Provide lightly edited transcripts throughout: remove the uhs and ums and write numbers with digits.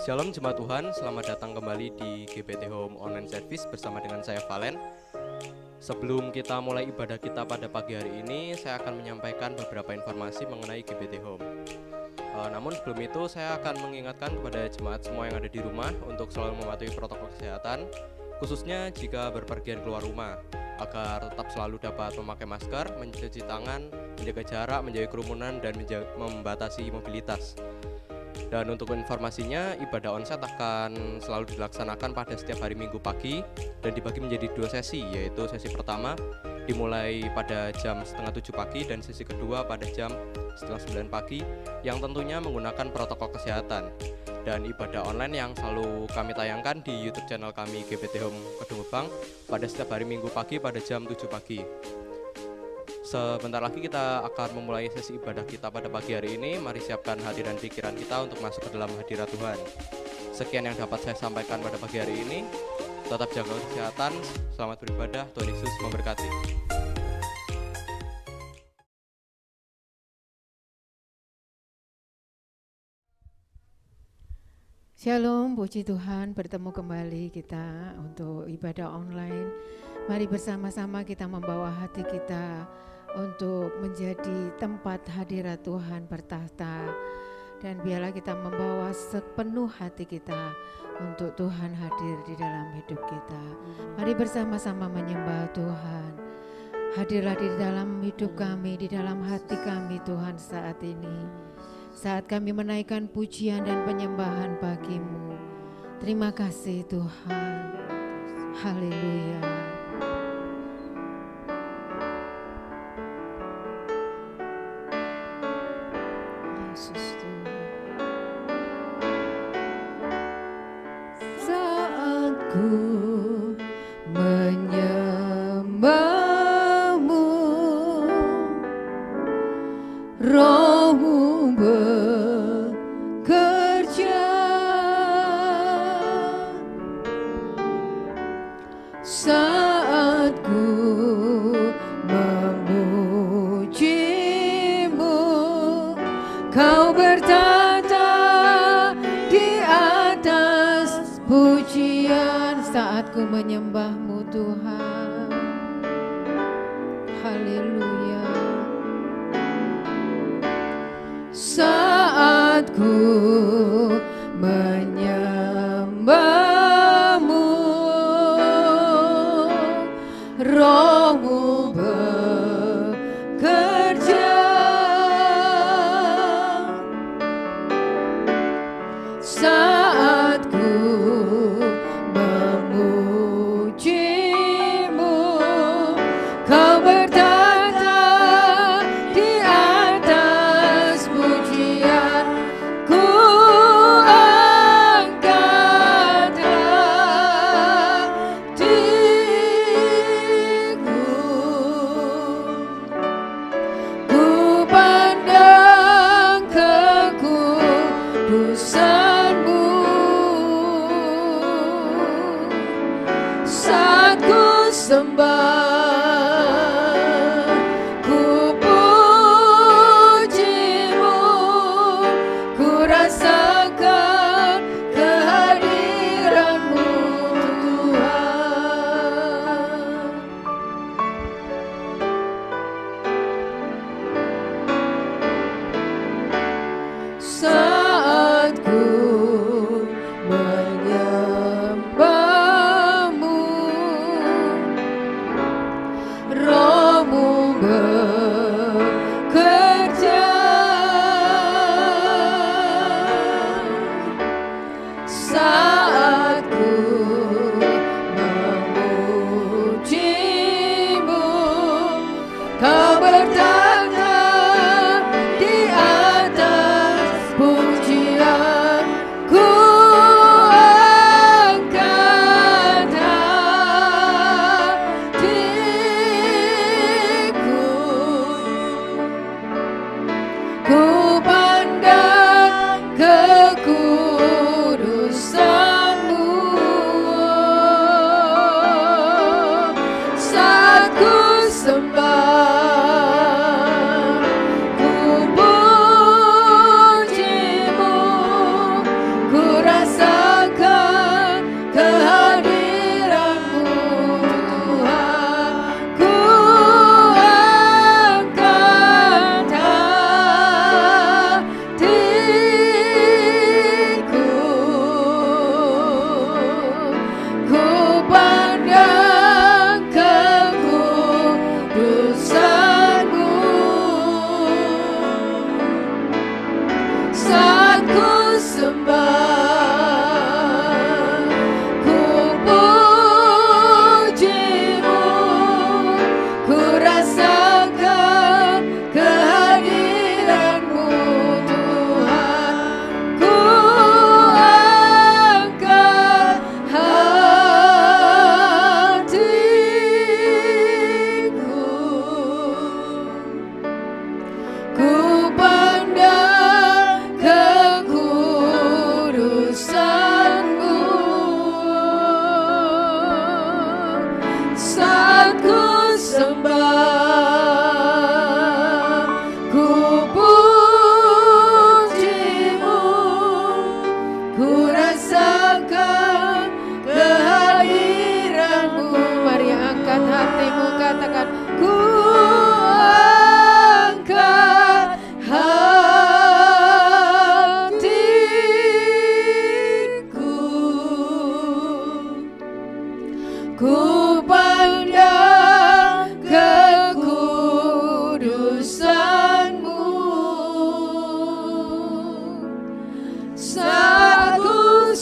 Shalom Jemaat Tuhan, selamat datang kembali di GPT Home Online Service bersama dengan saya Valen. Sebelum kita mulai ibadah kita pada pagi hari ini, saya akan menyampaikan beberapa informasi mengenai GPT Home. Namun sebelum itu saya akan mengingatkan kepada jemaat semua yang ada di rumah untuk selalu mematuhi protokol kesehatan, khususnya jika berpergian keluar rumah, agar tetap selalu dapat memakai masker, mencuci tangan, menjaga jarak, menjauhi kerumunan, dan membatasi mobilitas. Dan untuk informasinya, ibadah onsite akan selalu dilaksanakan pada setiap hari Minggu pagi dan dibagi menjadi 2 sesi, yaitu sesi pertama dimulai pada jam setengah 7 pagi dan sesi kedua pada jam setengah 9 pagi yang tentunya menggunakan protokol kesehatan. Dan ibadah online yang selalu kami tayangkan di YouTube channel kami GPT Home Kedung Gebang pada setiap hari Minggu pagi pada jam 7 pagi. Sebentar lagi kita akan memulai sesi ibadah kita pada pagi hari ini. Mari siapkan hati dan pikiran kita untuk masuk ke dalam hadirat Tuhan. Sekian yang dapat saya sampaikan pada pagi hari ini. Tetap jaga kesehatan, selamat beribadah, Tuhan Yesus memberkati. Shalom, puji Tuhan, bertemu kembali kita untuk ibadah online. Mari bersama-sama kita membawa hati kita untuk menjadi tempat hadirat Tuhan bertahta. Dan biarlah kita membawa sepenuh hati kita untuk Tuhan hadir di dalam hidup kita. Mari bersama-sama menyembah Tuhan. Hadirlah di dalam hidup kami, di dalam hati kami Tuhan saat ini. Saat kami menaikkan pujian dan penyembahan bagi-Mu. Terima kasih Tuhan. Haleluya. Yesus Tuhan. Saat ku menyembah-Mu, Roh-Mu bekerja, saat ku memuji-Mu, Kau bertata di atas pujian. Saat ku menyembah-Mu Tuhan, haleluya. Saat ku menyembah-Mu, Roh-Mu bekerja, saat ku memuji-Mu, Kau bertata di atas pujian. Ku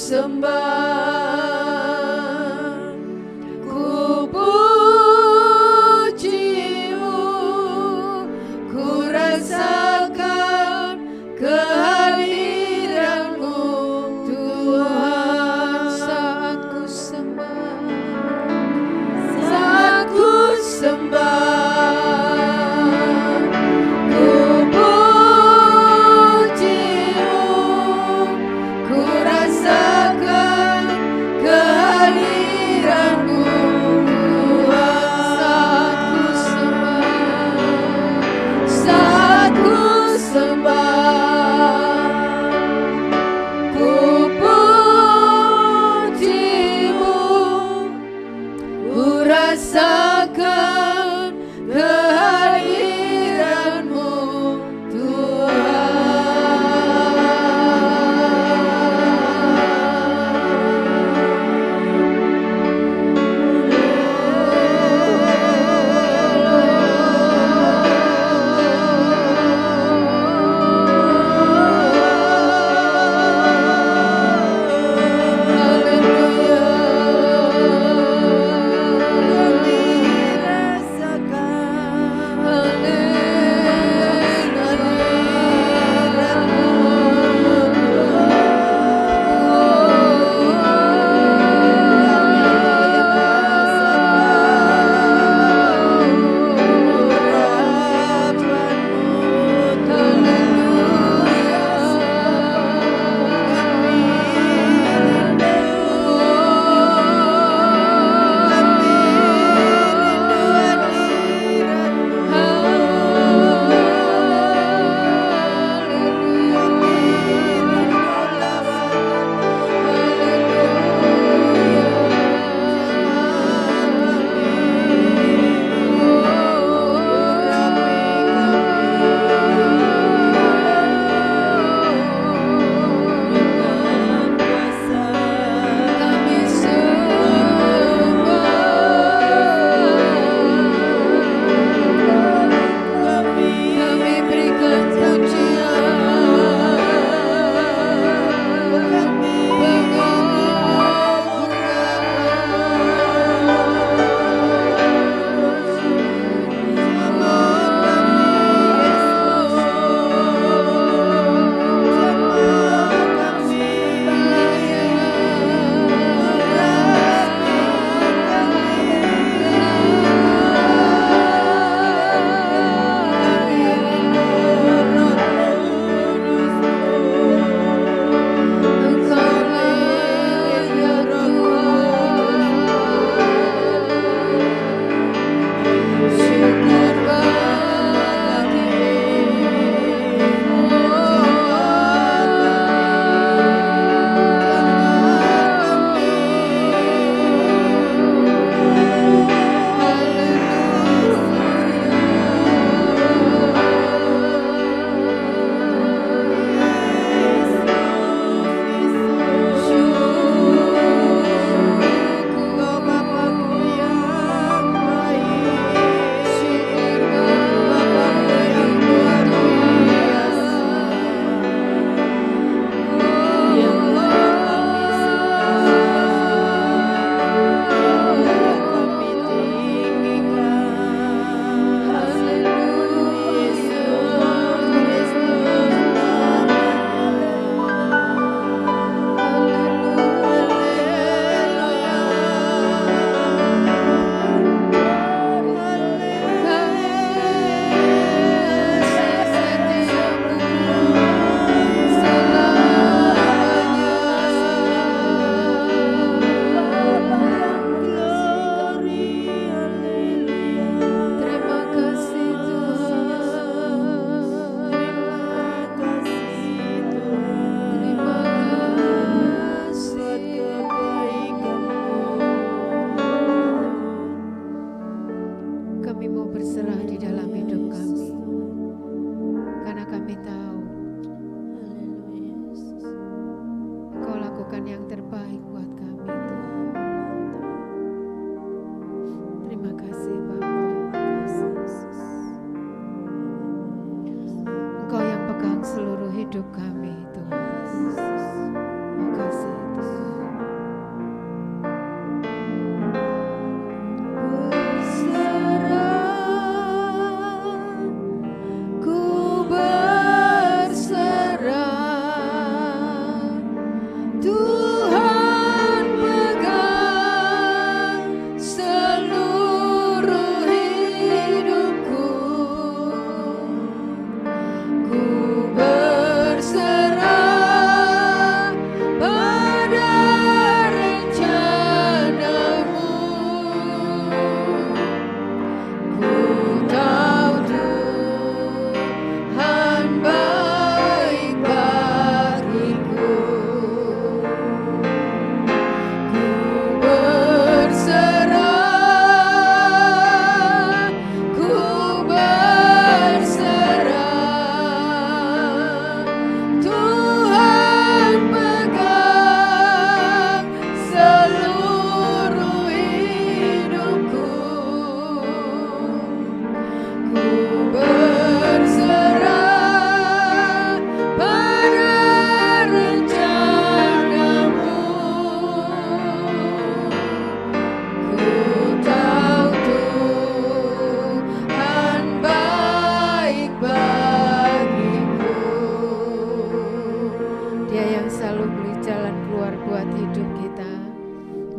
sembah, ku pujimu, ku rasakan kehadiranmu Tuhan. Saat ku sembah, saat ku sembah, ku pujimu, ku rasakan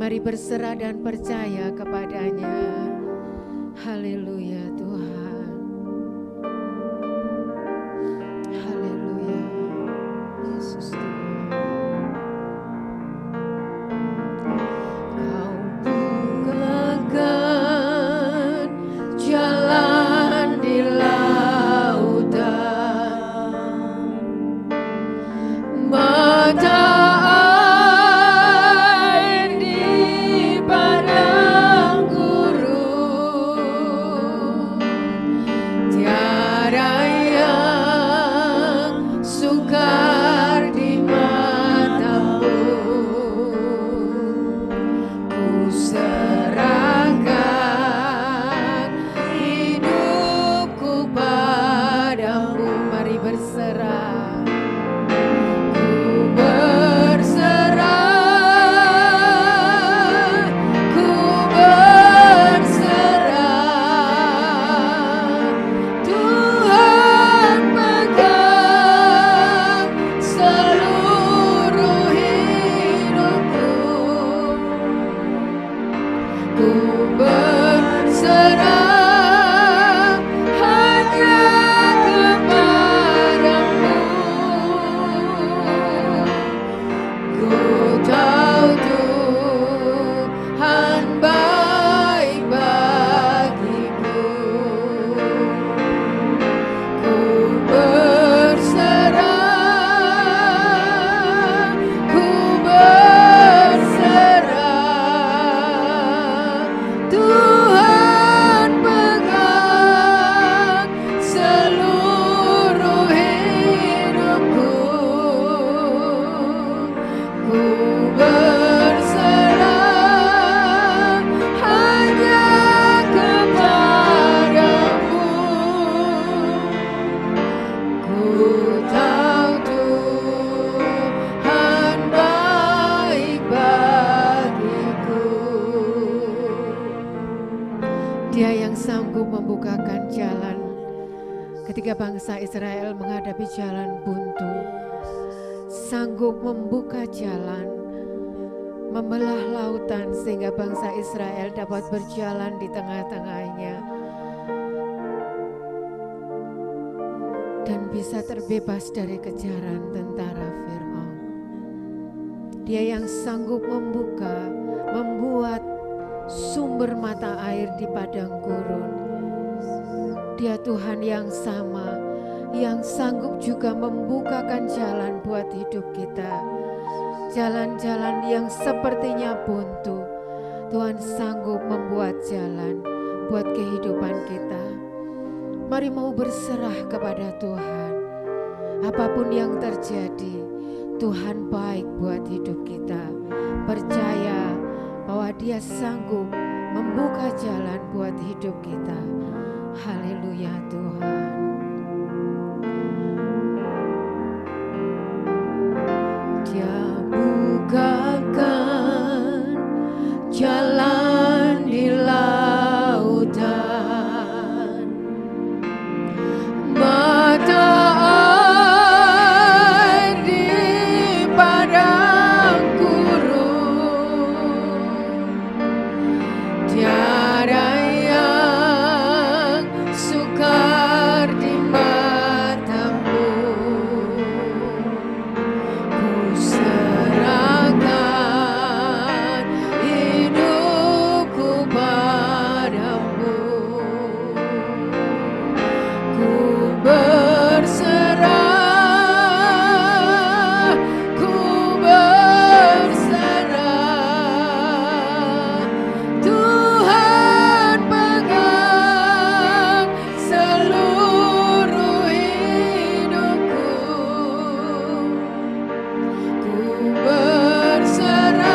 Mari berserah dan percaya kepadanya. Haleluya Tuhan. Haleluya. Yesus Tuhan. Kau bukakan jalan di lautan, mata air di padang gurun, tiada yang sukar di matamu. Ku serahkan hidupku padamu. Mari berserah. Dia yang sanggup membukakan jalan ketika bangsa Israel menghadapi jalan buntu, sanggup membuka jalan, membelah lautan sehingga bangsa Israel dapat berjalan di tengah-tengahnya dan bisa terbebas dari kejaran tentara Firaun. Dia yang sanggup membuat sumber mata air di padang gurun. Dia Tuhan yang sama, yang sanggup juga membukakan jalan buat hidup kita. Jalan-jalan yang sepertinya buntu, Tuhan sanggup membuat jalan buat kehidupan kita. Mari mau berserah kepada Tuhan. Apapun yang terjadi, Tuhan baik buat hidup kita. Percaya bahwa Dia sanggup membuka jalan buat hidup kita. Haleluya Tuhan. Dia bukakan jalan di lautan, mata air di padang gurun, tiada yang sukar di matamu. Ku serahkan hidupku padamu. Ku berserah, ku berserah. Tuhan pegang seluruh hidupku. Ku berserah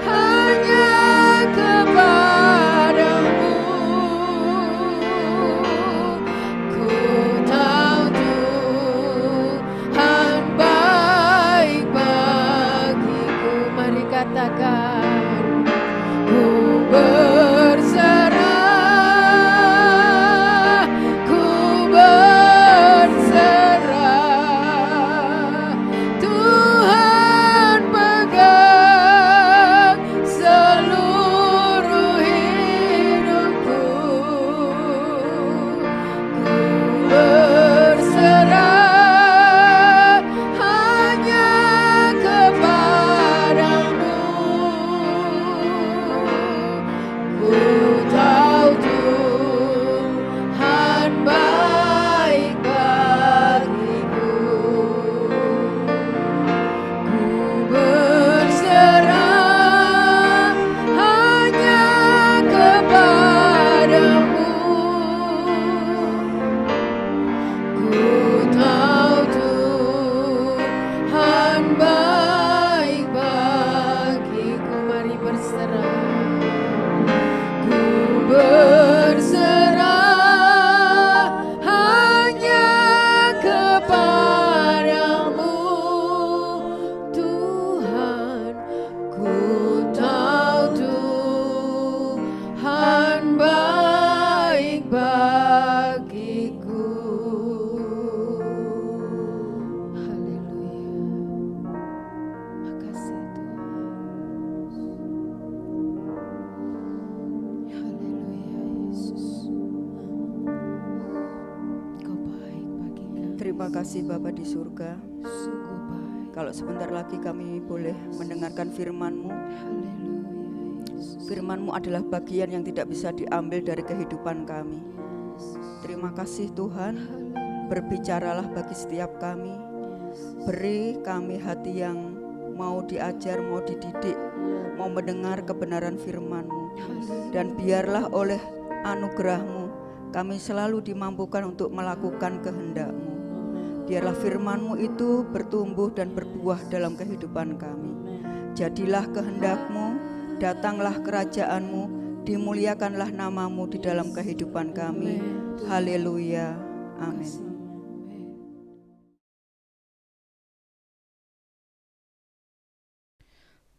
hanya kepadamu. Ku tahu Tuhan baik bagiku. Mari katakan, ku berserah, ku berserah. Tuhan pegang kasih Bapa di surga. Sungguh baik. Kalau sebentar lagi kami boleh mendengarkan firman-Mu. Haleluya Yesus. Firman-Mu adalah bagian yang tidak bisa diambil dari kehidupan kami. Terima kasih Tuhan, berbicaralah bagi setiap kami. Beri kami hati yang mau diajar, mau dididik, mau mendengar kebenaran firman-Mu. Dan biarlah oleh anugerah-Mu kami selalu dimampukan untuk melakukan kehendak-Mu. Biarlah firman-Mu itu bertumbuh dan berbuah dalam kehidupan kami. Jadilah kehendak-Mu, datanglah kerajaan-Mu, dimuliakanlah nama-Mu di dalam kehidupan kami. Haleluya. Amin.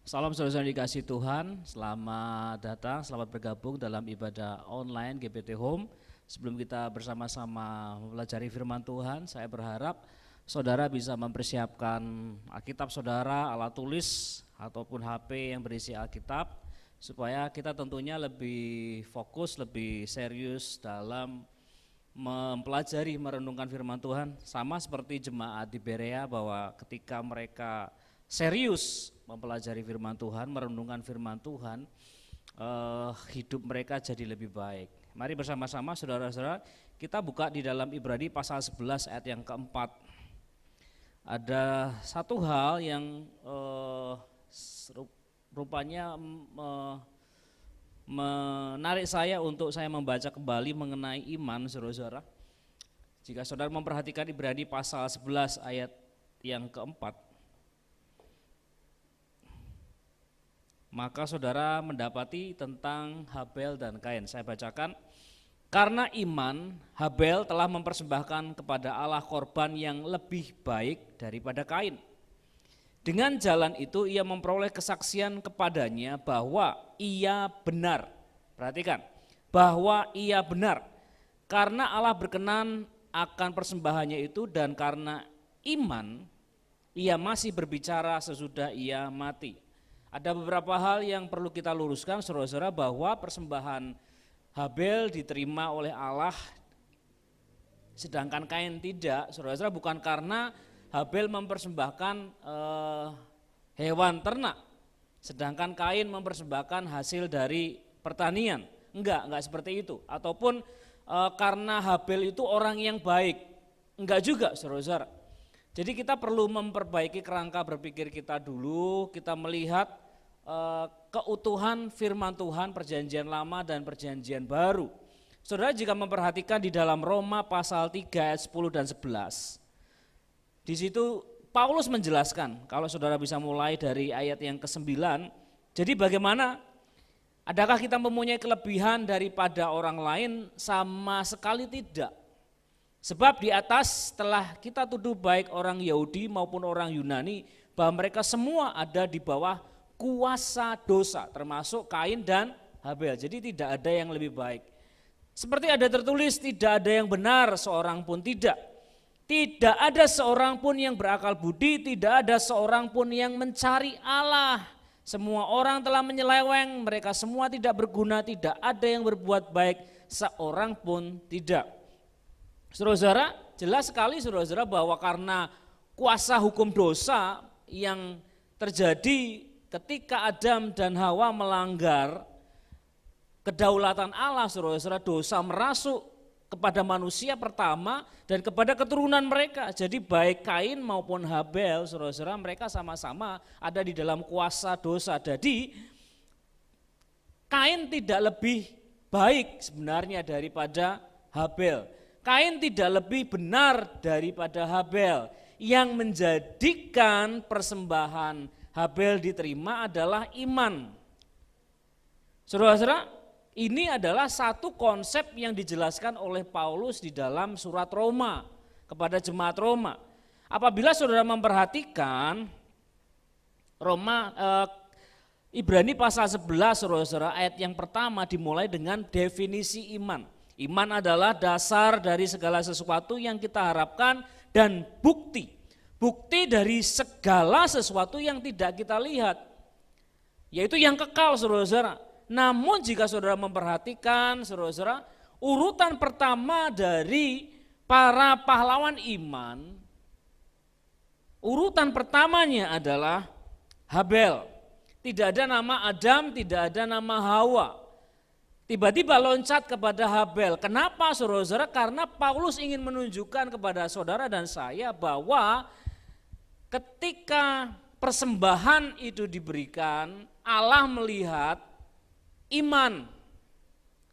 Salam saudara dikasih Tuhan, selamat datang, selamat bergabung dalam ibadah online GPT Home. Sebelum kita bersama-sama mempelajari firman Tuhan, saya berharap saudara bisa mempersiapkan Alkitab saudara, alat tulis ataupun HP yang berisi Alkitab, supaya kita tentunya lebih fokus, lebih serius dalam mempelajari, merenungkan firman Tuhan. Sama seperti jemaat di Berea, bahwa ketika mereka serius mempelajari firman Tuhan, merenungkan firman Tuhan, hidup mereka jadi lebih baik. Mari bersama-sama saudara-saudara kita buka di dalam Ibrani pasal 11 ayat yang keempat. Ada satu hal yang rupanya menarik saya untuk saya membaca kembali mengenai iman, saudara-saudara. Jika saudara memperhatikan Ibrani pasal 11 ayat yang keempat, maka saudara mendapati tentang Habel dan Kain. Saya bacakan. Karena iman, Habel telah mempersembahkan kepada Allah korban yang lebih baik daripada Kain. Dengan jalan itu ia memperoleh kesaksian kepadanya bahwa ia benar. Perhatikan, bahwa ia benar. Karena Allah berkenan akan persembahannya itu, dan karena iman ia masih berbicara sesudah ia mati. Ada beberapa hal yang perlu kita luruskan, saudara-saudara, bahwa persembahan Habel diterima oleh Allah, sedangkan Kain tidak. Saudara-saudara, bukan karena Habel mempersembahkan hewan ternak, sedangkan Kain mempersembahkan hasil dari pertanian. Enggak seperti itu. Ataupun karena Habel itu orang yang baik. Enggak juga, saudara-saudara. Jadi kita perlu memperbaiki kerangka berpikir kita dulu, kita melihat keutuhan firman Tuhan perjanjian lama dan perjanjian baru. Saudara jika memperhatikan di dalam Roma pasal 3 ayat 10 dan 11, di situ Paulus menjelaskan, kalau saudara bisa mulai dari ayat yang ke-9, jadi bagaimana, adakah kita mempunyai kelebihan daripada orang lain? Sama sekali tidak. Sebab di atas telah kita tuduh baik orang Yahudi maupun orang Yunani bahwa mereka semua ada di bawah kuasa dosa, termasuk Kain dan Habel. Jadi tidak ada yang lebih baik. Seperti ada tertulis, tidak ada yang benar seorang pun tidak. Tidak ada seorang pun yang berakal budi, tidak ada seorang pun yang mencari Allah. Semua orang telah menyeleweng, mereka semua tidak berguna, tidak ada yang berbuat baik, seorang pun tidak. Saudara-saudara, jelas sekali saudara-saudara bahwa karena kuasa hukum dosa yang terjadi ketika Adam dan Hawa melanggar kedaulatan Allah, saudara-saudara, dosa merasuk kepada manusia pertama dan kepada keturunan mereka. Jadi baik Kain maupun Habel, saudara-saudara, mereka sama-sama ada di dalam kuasa dosa. Jadi Kain tidak lebih baik sebenarnya daripada Habel. Kain tidak lebih benar daripada Habel. Yang menjadikan persembahan Habel diterima adalah iman. Saudara-saudara, ini adalah satu konsep yang dijelaskan oleh Paulus di dalam surat Roma kepada jemaat Roma. Apabila saudara memperhatikan Ibrani pasal 11, saudara-saudara, ayat yang pertama dimulai dengan definisi iman. Iman adalah dasar dari segala sesuatu yang kita harapkan dan bukti. Bukti dari segala sesuatu yang tidak kita lihat. Yaitu yang kekal, saudara-saudara. Namun jika saudara memperhatikan, saudara-saudara, urutan pertama dari para pahlawan iman Urutan pertamanya adalah Habel. Tidak ada nama Adam, tidak ada nama Hawa. Tiba-tiba loncat kepada Habel. Kenapa saudara-saudara? Karena Paulus ingin menunjukkan kepada saudara dan saya bahwa ketika persembahan itu diberikan, Allah melihat iman.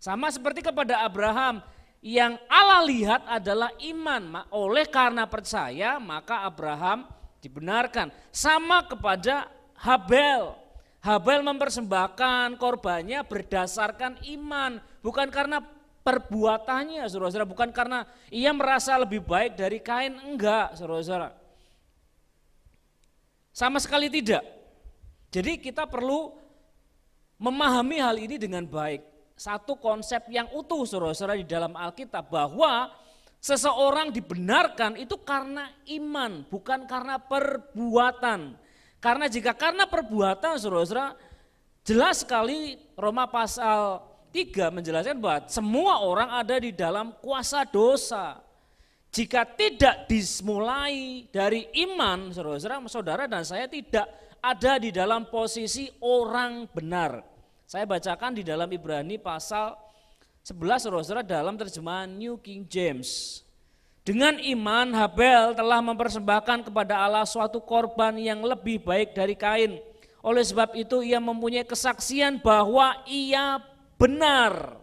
Sama seperti kepada Abraham, yang Allah lihat adalah iman. Oleh karena percaya, maka Abraham dibenarkan. Sama kepada Habel. Habel mempersembahkan korbannya berdasarkan iman, bukan karena perbuatannya, saudara-saudara, bukan karena ia merasa lebih baik dari Kain, enggak, saudara-saudara. Sama sekali tidak. Jadi kita perlu memahami hal ini dengan baik. Satu konsep yang utuh, saudara-saudara, di dalam Alkitab, bahwa seseorang dibenarkan itu karena iman, bukan karena perbuatan. Karena jika karena perbuatan, saudara-saudara, jelas sekali Roma pasal 3 menjelaskan bahwa semua orang ada di dalam kuasa dosa. Jika tidak dimulai dari iman, saudara-saudara, saudara dan saya tidak ada di dalam posisi orang benar. Saya bacakan di dalam Ibrani pasal 11, saudara-saudara, dalam terjemahan New King James. Dengan iman Habel telah mempersembahkan kepada Allah suatu korban yang lebih baik dari Kain. Oleh sebab itu ia mempunyai kesaksian bahwa ia benar.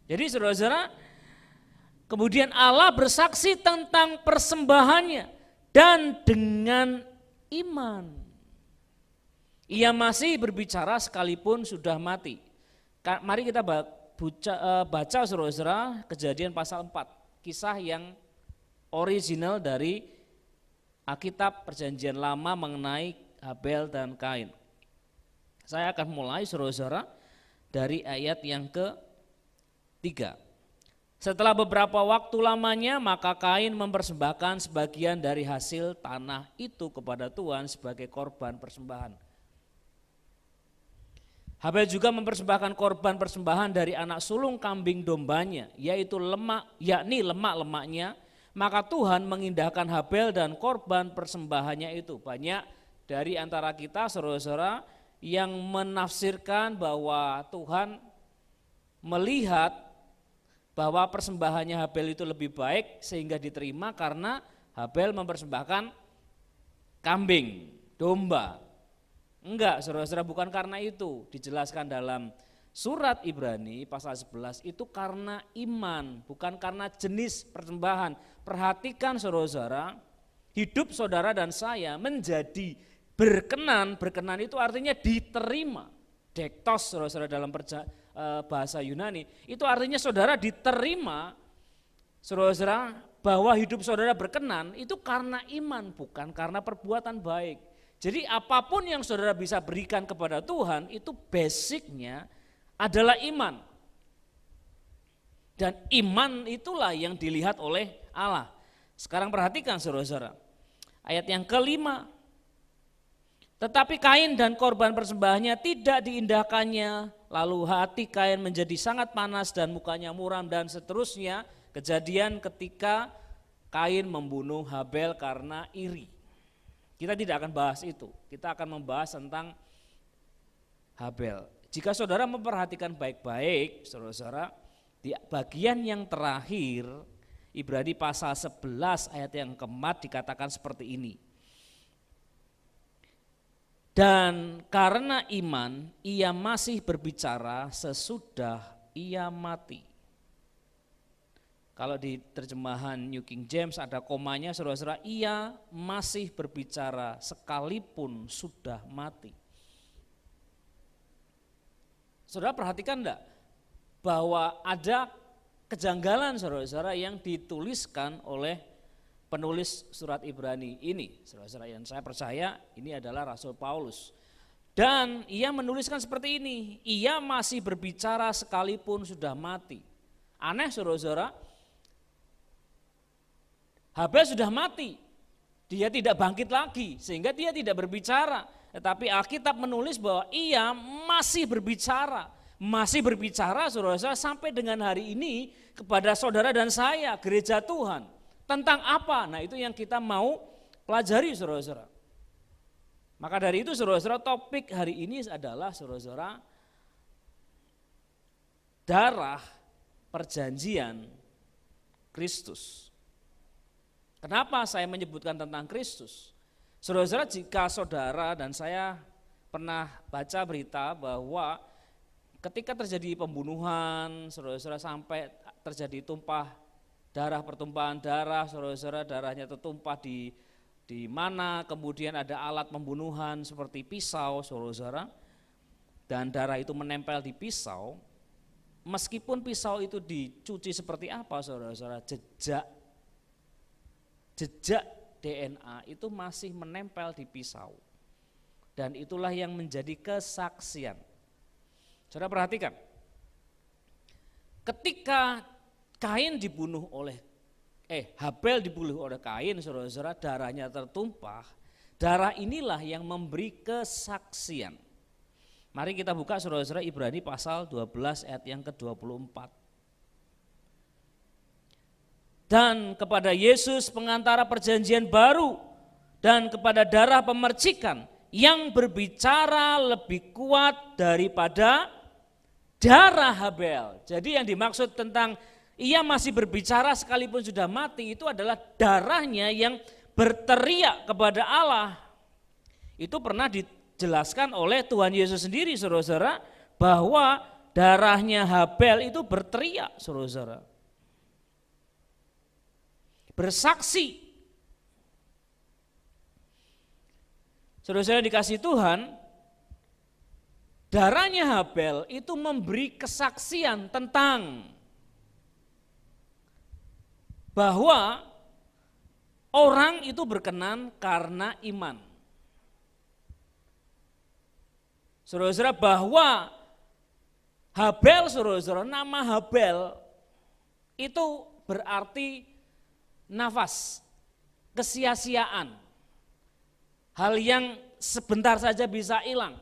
Jadi saudara-saudara, kemudian Allah bersaksi tentang persembahannya dan dengan iman. Ia masih berbicara sekalipun sudah mati. Mari kita baca saudara-saudara Kejadian pasal 4, kisah yang original dari Alkitab Perjanjian Lama mengenai Habel dan Kain. Saya akan mulai saudara-saudara dari ayat yang ke-3. Setelah beberapa waktu lamanya, maka Kain mempersembahkan sebagian dari hasil tanah itu kepada Tuhan sebagai korban persembahan. Habel juga mempersembahkan korban persembahan dari anak sulung kambing dombanya, yaitu lemak-lemaknya. Maka Tuhan mengindahkan Habel dan korban persembahannya itu. Banyak dari antara kita, saudara-saudara, yang menafsirkan bahwa Tuhan melihat bahwa persembahannya Habel itu lebih baik sehingga diterima karena Habel mempersembahkan kambing, domba. Enggak, saudara-saudara, bukan karena itu. Dijelaskan dalam surat Ibrani pasal 11 itu karena iman, bukan karena jenis persembahan. Perhatikan saudara-saudara, hidup saudara dan saya menjadi berkenan itu artinya diterima. Dektos, saudara-saudara, dalam bahasa Yunani, itu artinya saudara diterima, saudara-saudara, bahwa hidup saudara berkenan itu karena iman, bukan karena perbuatan baik. Jadi apapun yang saudara bisa berikan kepada Tuhan itu basicnya adalah iman. Dan iman itulah yang dilihat oleh Allah. Sekarang perhatikan saudara-saudara, ayat yang ke-5. Tetapi Kain dan korban persembahannya tidak diindahkannya, lalu hati Kain menjadi sangat panas dan mukanya muram dan seterusnya. Kejadian ketika Kain membunuh Habel karena iri. Kita tidak akan bahas itu, kita akan membahas tentang Habel. Jika saudara memperhatikan baik-baik, saudara-saudara, di bagian yang terakhir, Ibrani pasal 11 ayat yang ke-4 dikatakan seperti ini. Dan karena iman, ia masih berbicara sesudah ia mati. Kalau di terjemahan New King James ada komanya, saudara-saudara, ia masih berbicara sekalipun sudah mati. Saudara perhatikan enggak bahwa ada kejanggalan saudara-saudara yang dituliskan oleh penulis surat Ibrani ini. Saudara-saudara, yang saya percaya ini adalah Rasul Paulus. Dan ia menuliskan seperti ini, ia masih berbicara sekalipun sudah mati. Aneh saudara-saudara, Habel sudah mati, dia tidak bangkit lagi sehingga dia tidak berbicara. Tetapi Alkitab menulis bahwa ia masih berbicara saudara-saudara sampai dengan hari ini kepada saudara dan saya, gereja Tuhan. Tentang apa? Nah, itu yang kita mau pelajari, saudara-saudara. Maka dari itu, saudara-saudara, topik hari ini adalah, saudara-saudara, darah perjanjian Kristus. Kenapa saya menyebutkan tentang Kristus? Saudara-saudara, jika saudara dan saya pernah baca berita bahwa ketika terjadi pembunuhan, saudara-saudara, sampai terjadi pertumpahan darah, saudara-saudara, darahnya tertumpah di mana, kemudian ada alat pembunuhan seperti pisau, saudara-saudara, dan darah itu menempel di pisau. Meskipun pisau itu dicuci seperti apa, saudara-saudara, jejak DNA itu masih menempel di pisau. Dan itulah yang menjadi kesaksian. Saudara perhatikan, ketika Habel dibunuh oleh Kain, saudara-saudara, darahnya tertumpah. Darah inilah yang memberi kesaksian. Mari kita buka, saudara-saudara, Ibrani pasal 12 ayat yang ke-24. Dan kepada Yesus pengantara perjanjian baru dan kepada darah pemercikan yang berbicara lebih kuat daripada darah Habel. Jadi yang dimaksud tentang ia masih berbicara sekalipun sudah mati itu adalah darahnya yang berteriak kepada Allah. Itu pernah dijelaskan oleh Tuhan Yesus sendiri, saudara-saudara, bahwa darahnya Habel itu berteriak, saudara-saudara. Bersaksi. Saudara-saudara dikasih Tuhan, darahnya Habel itu memberi kesaksian tentang bahwa orang itu berkenan karena iman. Saudara-saudara, bahwa Habel, saudara-saudara, nama Habel itu berarti nafas, kesia-siaan, hal yang sebentar saja bisa hilang.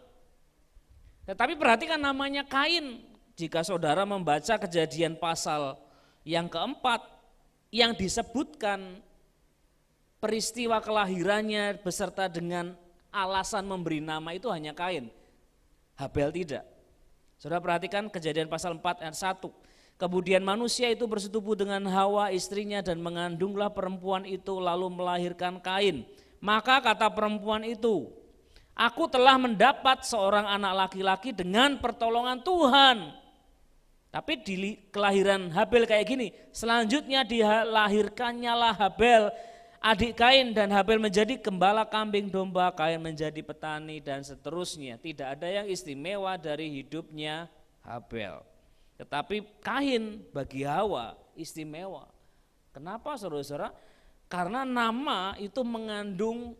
Tetapi perhatikan namanya Kain, jika saudara membaca Kejadian pasal yang keempat, yang disebutkan peristiwa kelahirannya beserta dengan alasan memberi nama itu hanya Kain, Habel tidak. Saudara perhatikan Kejadian pasal 4 ayat 1. Kemudian manusia itu bersetubuh dengan Hawa istrinya dan mengandunglah perempuan itu lalu melahirkan Kain. Maka kata perempuan itu, aku telah mendapat seorang anak laki-laki dengan pertolongan Tuhan. Tapi di kelahiran Habel kayak gini, selanjutnya dilahirkannya lah Habel, adik Kain, dan Habel menjadi gembala kambing domba, Kain menjadi petani dan seterusnya. Tidak ada yang istimewa dari hidupnya Habel. Tetapi Kain bagi Hawa istimewa. Kenapa, saudara-saudara? Karena nama itu mengandung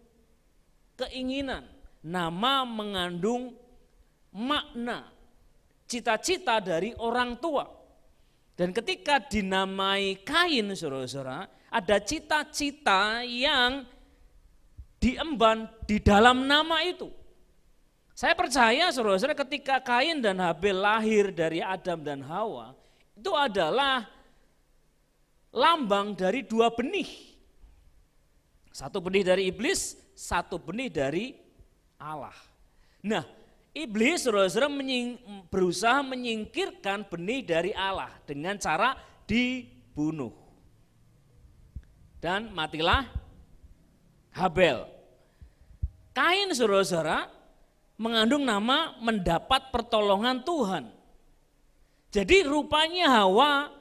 keinginan, nama mengandung makna, cita-cita dari orang tua. Dan ketika dinamai Kain, saudara-saudara, ada cita-cita yang diemban di dalam nama itu. Saya percaya, saudara-saudara, ketika Kain dan Habel lahir dari Adam dan Hawa, itu adalah lambang dari dua benih. Satu benih dari iblis, satu benih dari Allah. Nah, iblis, saudara-saudara, berusaha menyingkirkan benih dari Allah dengan cara dibunuh. Dan matilah Habel. Kain, saudara-saudara, mengandung nama mendapat pertolongan Tuhan. Jadi rupanya Hawa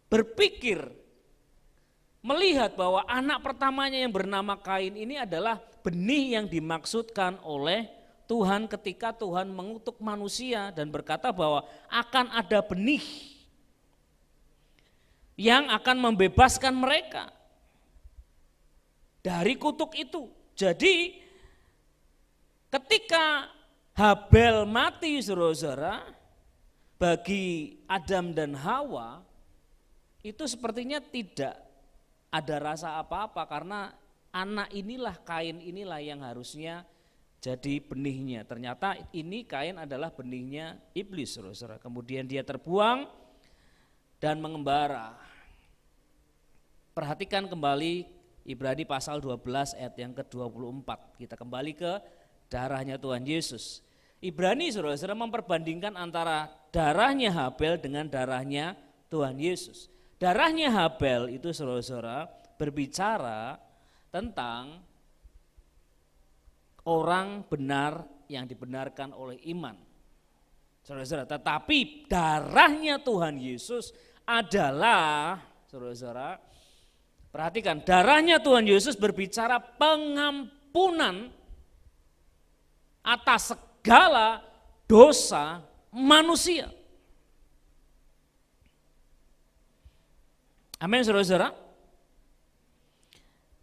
berpikir, melihat bahwa anak pertamanya yang bernama Kain ini adalah benih yang dimaksudkan oleh Tuhan ketika Tuhan mengutuk manusia dan berkata bahwa akan ada benih yang akan membebaskan mereka dari kutuk itu. Jadi ketika Habel mati, saudara-saudara, bagi Adam dan Hawa itu sepertinya tidak ada rasa apa-apa karena anak inilah, Kain inilah yang harusnya jadi benihnya. Ternyata ini Kain adalah benihnya iblis, saudara-saudara. Kemudian dia terbuang dan mengembara. perhatikan kembali Ibrani pasal 12 ayat yang ke-24. Kita kembali ke darahnya Tuhan Yesus. Ibrani saudara-saudara memperbandingkan antara darahnya Habel dengan darahnya Tuhan Yesus. Darahnya Habel itu saudara-saudara berbicara tentang orang benar yang dibenarkan oleh iman. Saudara-saudara, tetapi darahnya Tuhan Yesus adalah, saudara-saudara, perhatikan, darahnya Tuhan Yesus berbicara pengampunan atas segala dosa manusia. Amin, saudara-saudara.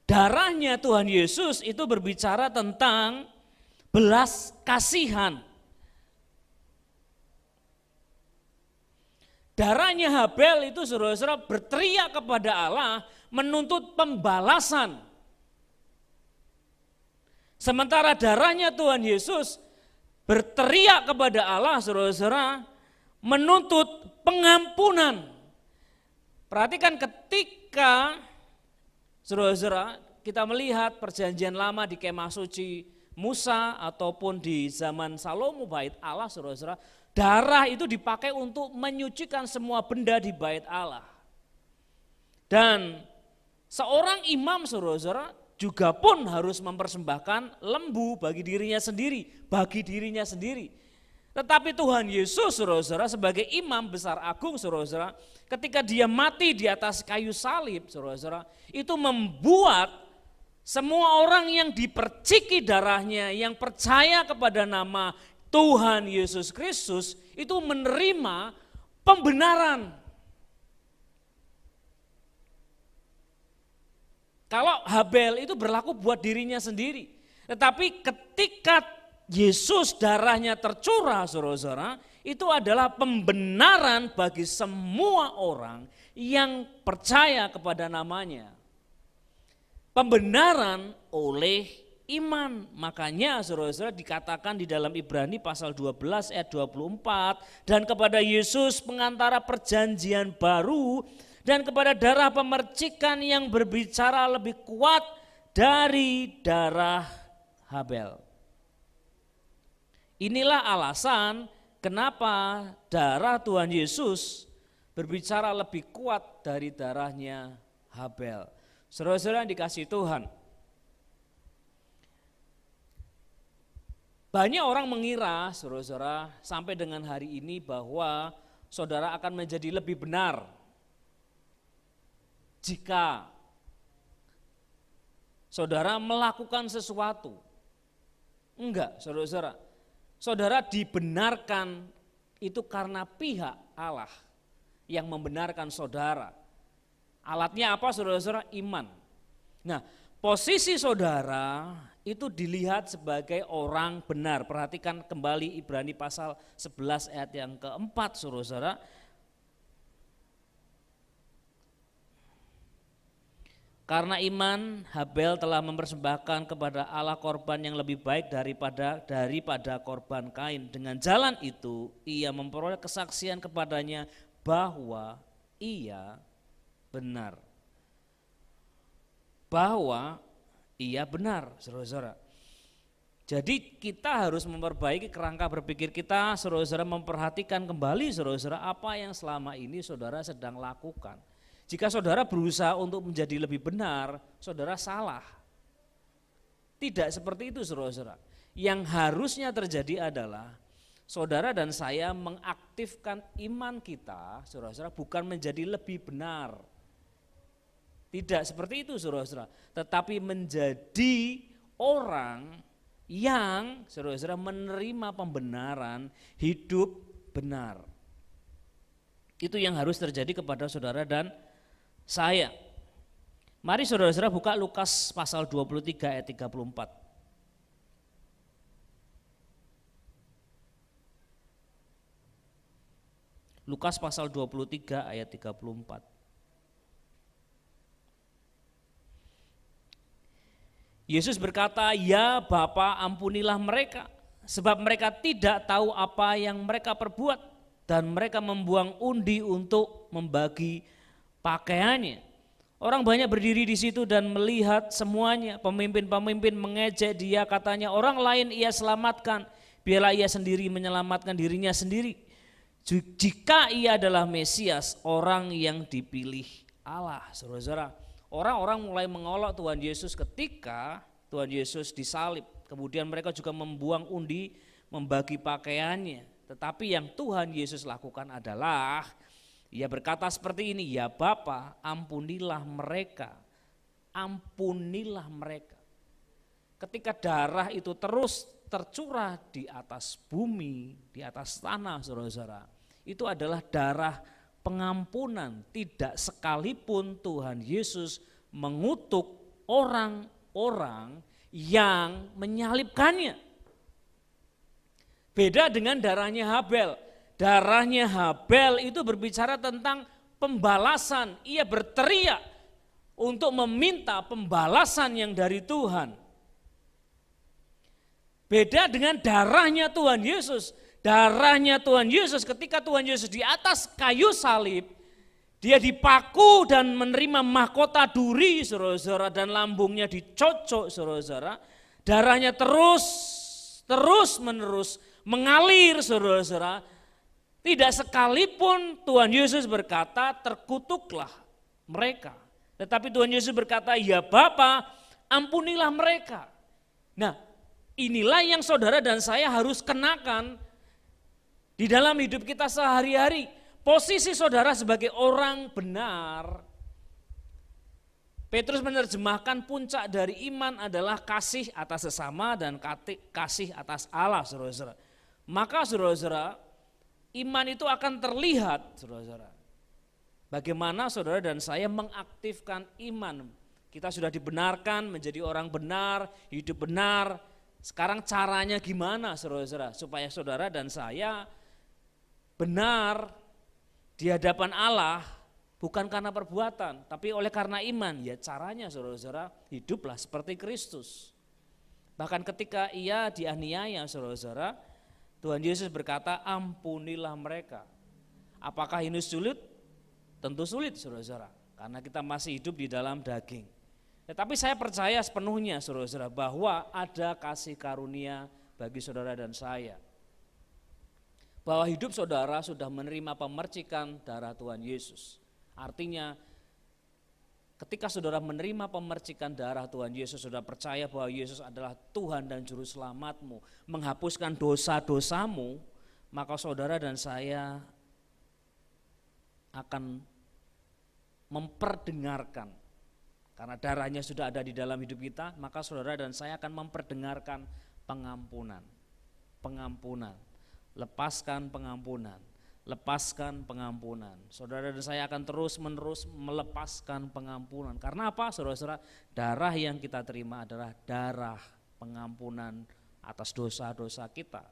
Darahnya Tuhan Yesus itu berbicara tentang belas kasihan. Darahnya Habel itu saudara-saudara berteriak kepada Allah menuntut pembalasan. Sementara darahnya Tuhan Yesus berteriak kepada Allah saudara-saudara menuntut pengampunan. Perhatikan ketika saudara-saudara kita melihat perjanjian lama di kemah suci Musa ataupun di zaman Salomo bait Allah saudara-saudara, darah itu dipakai untuk menyucikan semua benda di bait Allah. Dan seorang imam saudara-saudara juga pun harus mempersembahkan lembu bagi dirinya sendiri. Tetapi Tuhan Yesus saudara-saudara sebagai imam besar agung saudara-saudara, ketika dia mati di atas kayu salib saudara-saudara, itu membuat semua orang yang diperciki darahnya, yang percaya kepada nama Tuhan Yesus Kristus itu menerima pembenaran. Kalau Habel itu berlaku buat dirinya sendiri. Tetapi ketika Yesus darahnya tercurah saudara-saudara, itu adalah pembenaran bagi semua orang yang percaya kepada namanya. Pembenaran oleh iman. Makanya saudara-saudara dikatakan di dalam Ibrani pasal 12 ayat 24, dan kepada Yesus pengantara perjanjian baru dan kepada darah pemercikan yang berbicara lebih kuat dari darah Habel. Inilah alasan kenapa darah Tuhan Yesus berbicara lebih kuat dari darahnya Habel. Saudara-saudara yang dikasihi Tuhan, banyak orang mengira saudara-saudara sampai dengan hari ini bahwa saudara akan menjadi lebih benar jika saudara melakukan sesuatu. Enggak, saudara-saudara. Saudara dibenarkan itu karena pihak Allah yang membenarkan saudara. Alatnya apa saudara-saudara? Iman. Nah, posisi saudara itu dilihat sebagai orang benar. Perhatikan kembali Ibrani pasal 11 ayat yang keempat saudara-saudara. Karena iman Habel telah mempersembahkan kepada Allah korban yang lebih baik daripada korban Kain. Dengan jalan itu ia memperoleh kesaksian kepadanya bahwa ia benar. Bahwa ia benar, saudara-saudara. Jadi kita harus memperbaiki kerangka berpikir kita, saudara-saudara, memperhatikan kembali saudara-saudara apa yang selama ini saudara sedang lakukan. Jika saudara berusaha untuk menjadi lebih benar, saudara salah. Tidak seperti itu saudara-saudara. Yang harusnya terjadi adalah saudara dan saya mengaktifkan iman kita, saudara-saudara, bukan menjadi lebih benar. Tidak seperti itu saudara-saudara, tetapi menjadi orang yang saudara-saudara menerima pembenaran hidup benar. Itu yang harus terjadi kepada saudara dan saya. Mari saudara-saudara buka Lukas pasal 23 ayat 34. Lukas pasal 23 ayat 34. Yesus berkata, "Ya Bapa, ampunilah mereka, sebab mereka tidak tahu apa yang mereka perbuat." Dan mereka membuang undi untuk membagi pakaiannya. Orang banyak berdiri di situ dan melihat semuanya. Pemimpin-pemimpin mengejek dia, katanya orang lain ia selamatkan, biarlah ia sendiri menyelamatkan dirinya sendiri. Jika ia adalah Mesias, orang yang dipilih Allah. Saudara-saudara, orang-orang mulai mengolok Tuhan Yesus ketika Tuhan Yesus disalib. Kemudian mereka juga membuang undi, membagi pakaiannya. Tetapi yang Tuhan Yesus lakukan adalah Ia berkata seperti ini, ya Bapa, ampunilah mereka, ampunilah mereka. Ketika darah itu terus tercurah di atas bumi, di atas tanah, saudara-saudara, itu adalah darah pengampunan. Tidak sekalipun Tuhan Yesus mengutuk orang-orang yang menyalibkannya. Beda dengan darahnya Habel. Darahnya Habel itu berbicara tentang pembalasan. Ia berteriak untuk meminta pembalasan yang dari Tuhan. Beda dengan darahnya Tuhan Yesus. Darahnya Tuhan Yesus ketika Tuhan Yesus di atas kayu salib, dia dipaku dan menerima mahkota duri, saudara-saudara, dan lambungnya dicocok, saudara-saudara. Darahnya terus menerus mengalir, saudara-saudara. Tidak sekalipun Tuhan Yesus berkata terkutuklah mereka. Tetapi Tuhan Yesus berkata, ya Bapa, ampunilah mereka. Nah, inilah yang saudara dan saya harus kenakan di dalam hidup kita sehari-hari. Posisi saudara sebagai orang benar. Petrus menerjemahkan puncak dari iman adalah kasih atas sesama dan kasih atas Allah, saudara-saudara. Maka saudara-saudara, iman itu akan terlihat, saudara-saudara. Bagaimana saudara dan saya mengaktifkan iman. Kita sudah dibenarkan menjadi orang benar, hidup benar. Sekarang caranya gimana, saudara-saudara? Supaya saudara dan saya benar di hadapan Allah, bukan karena perbuatan, tapi oleh karena iman. Ya caranya, saudara-saudara, hiduplah seperti Kristus. Bahkan ketika ia dianiaya, saudara-saudara, Tuhan Yesus berkata, ampunilah mereka. Apakah ini sulit? Tentu sulit, saudara-saudara, karena kita masih hidup di dalam daging. Tetapi saya percaya sepenuhnya, saudara-saudara, bahwa ada kasih karunia bagi saudara dan saya. Bahwa hidup saudara sudah menerima pemercikan darah Tuhan Yesus. Artinya, ketika saudara menerima pemercikan darah Tuhan Yesus, saudara percaya bahwa Yesus adalah Tuhan dan Juru Selamatmu, menghapuskan dosa-dosamu, maka saudara dan saya akan memperdengarkan. Karena darahnya sudah ada di dalam hidup kita, maka saudara dan saya akan memperdengarkan pengampunan. Pengampunan, lepaskan pengampunan. Lepaskan pengampunan. Saudara dan saya akan terus-menerus melepaskan pengampunan. Karena apa, saudara-saudara? Darah yang kita terima adalah darah pengampunan atas dosa-dosa kita,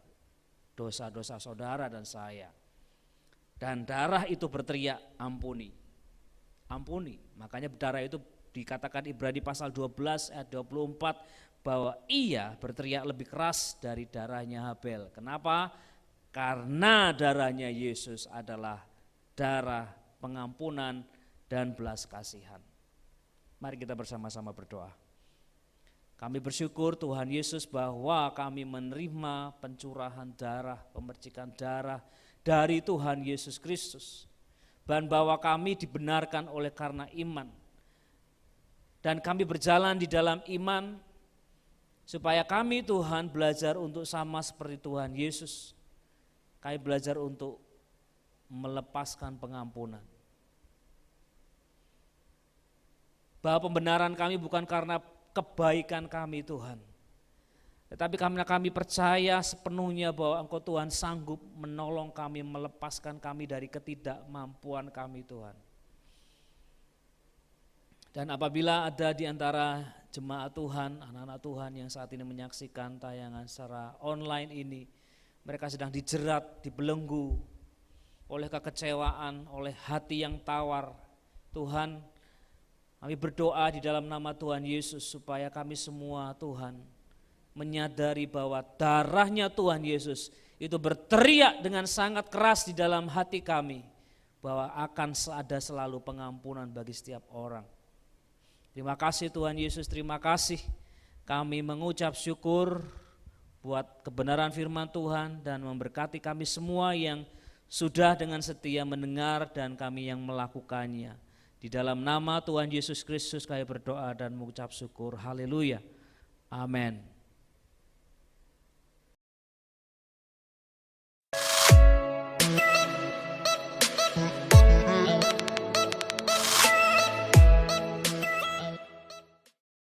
dosa-dosa saudara dan saya. Dan darah itu berteriak, ampuni, ampuni. Makanya darah itu dikatakan Ibrani pasal 12 ayat 24 bahwa ia berteriak lebih keras dari darahnya Habel. Kenapa? Karena darahnya Yesus adalah darah pengampunan dan belas kasihan. Mari kita bersama-sama berdoa. Kami bersyukur Tuhan Yesus bahwa kami menerima pencurahan darah, pemercikan darah dari Tuhan Yesus Kristus. Dan bahwa kami dibenarkan oleh karena iman. Dan kami berjalan di dalam iman supaya kami Tuhan belajar untuk sama seperti Tuhan Yesus. Kami belajar untuk melepaskan pengampunan. Bahwa pembenaran kami bukan karena kebaikan kami Tuhan. Tetapi karena kami percaya sepenuhnya bahwa Engkau Tuhan sanggup menolong kami, melepaskan kami dari ketidakmampuan kami Tuhan. Dan apabila ada di antara jemaat Tuhan, anak-anak Tuhan yang saat ini menyaksikan tayangan secara online ini, mereka sedang dijerat, dibelenggu oleh kekecewaan, oleh hati yang tawar. Tuhan, kami berdoa di dalam nama Tuhan Yesus supaya kami semua Tuhan menyadari bahwa darahnya Tuhan Yesus itu berteriak dengan sangat keras di dalam hati kami bahwa akan ada selalu pengampunan bagi setiap orang. Terima kasih Tuhan Yesus, terima kasih. Kami mengucap syukur buat kebenaran firman Tuhan dan memberkati kami semua yang sudah dengan setia mendengar dan kami yang melakukannya. Di dalam nama Tuhan Yesus Kristus kami berdoa dan mengucap syukur. Haleluya. Amin.